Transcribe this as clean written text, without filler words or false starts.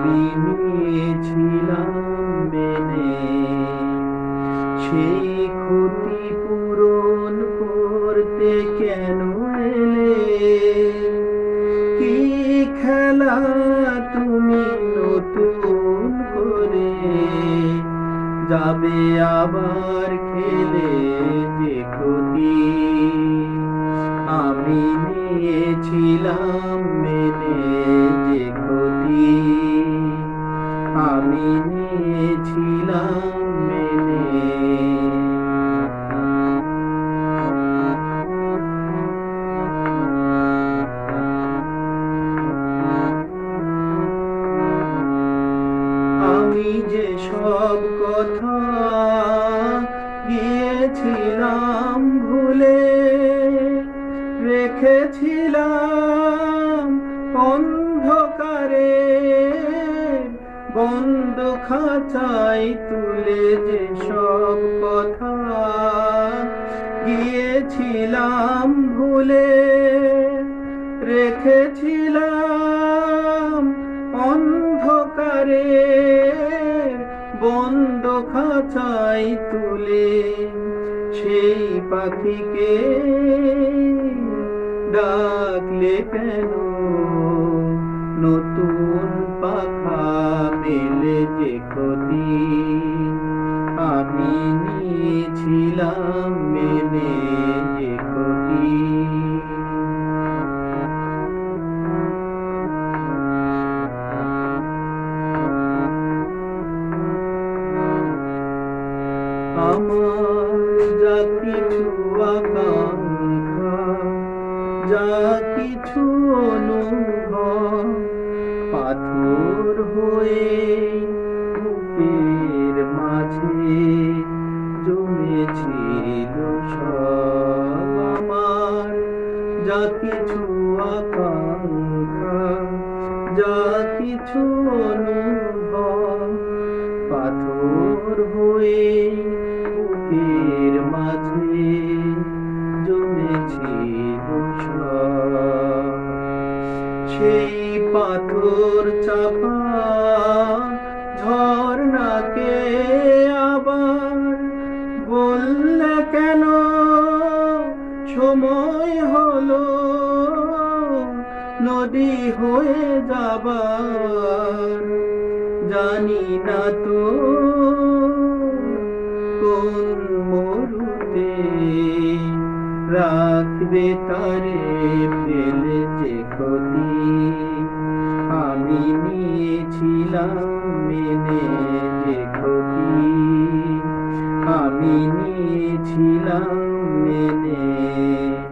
আমি নিয়েছিলাম মেনে, সেই ক্ষতি পূরণ করতে কেন এলে? কি খেলা তুমি নতুন করে যাবে আবার খেলে যে ক্ষতি আমি নিয়েছিলাম মেনে, যে ক্ষতি আমি নিয়েছিলাম মেনে। আমি যে সব কথা গিয়েছিলাম ভুলে, রেখেছিলাম অন্ধকারে বন্ধ খাঁচায় তুলে, যে সব কথা গিয়েছিলাম ভুলে, রেখেছিলাম অন্ধকারে বন্ধ খাঁচায় তুলে। সেই পাখিকে ডাকলে কেন নতুন পাখা মেলে যে ক্ষতি আমি নিয়েছিলাম মেনে, যে ক্ষতি। আমার যা কিছু আকাঙ্ক্ষা, যা কিছু অনুভব পাথর হয়ে বুকের মাঝে জমেছিল সব। আমার যা কিছু আকাঙ্ক্ষা, যা কিছু অনুভব পাথর হয়ে বুকের মাঝে জমেছিল সব। সেই পাথর চাপা ঝর্ণাকে আবার বললে কেন সময় হলো নদী হয়ে যাবার? জানি না তো কোন মরুতে রাখবে তারে ফেলে যে ক্ষতি আমি নিয়েছিলাম মেনে, যে ক্ষতি আমি নিয়েছিলাম মেনে।